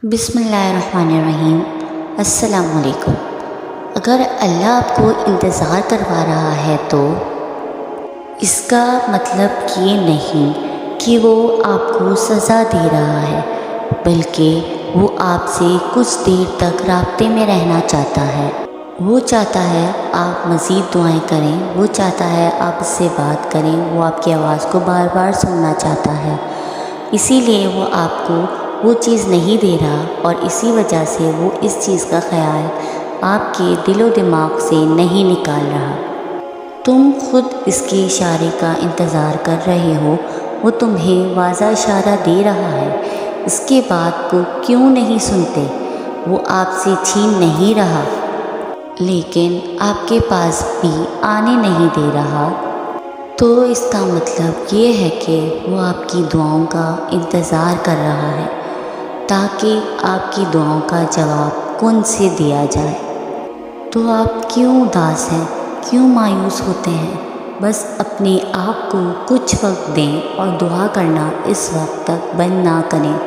بسم اللہ الرحمن الرحیم۔ السلام علیکم۔ اگر اللہ آپ کو انتظار کروا رہا ہے تو اس کا مطلب یہ نہیں کہ وہ آپ کو سزا دے رہا ہے، بلکہ وہ آپ سے کچھ دیر تک رابطے میں رہنا چاہتا ہے۔ وہ چاہتا ہے آپ مزید دعائیں کریں، وہ چاہتا ہے آپ اس سے بات کریں، وہ آپ کی آواز کو بار بار سننا چاہتا ہے۔ اسی لیے وہ آپ کو وہ چیز نہیں دے رہا، اور اسی وجہ سے وہ اس چیز کا خیال آپ کے دل و دماغ سے نہیں نکال رہا۔ تم خود اس کے اشارے کا انتظار کر رہے ہو، وہ تمہیں واضح اشارہ دے رہا ہے، اس کے بعد کو کیوں نہیں سنتے؟ وہ آپ سے چھین نہیں رہا، لیکن آپ کے پاس بھی آنے نہیں دے رہا۔ تو اس کا مطلب یہ ہے کہ وہ آپ کی دعاؤں کا انتظار کر رہا ہے، تاکہ آپ کی دعاؤں کا جواب کن سے دیا جائے۔ تو آپ کیوں اداس ہیں، کیوں مایوس ہوتے ہیں؟ بس اپنے آپ کو کچھ وقت دیں اور دعا کرنا اس وقت تک بند نہ کریں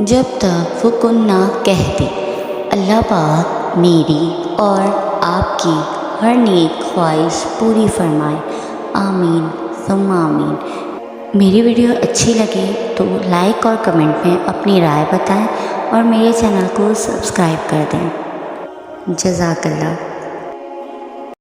جب تک وہ کن نہ کہہ دے۔ اللہ پاک میری اور آپ کی ہر نیک خواہش پوری فرمائے، آمین ثم آمین۔ میری ویڈیو اچھی لگے تو لائک اور کمنٹ میں اپنی رائے بتائیں، اور میرے چینل کو سبسکرائب کر دیں۔ جزاک اللہ۔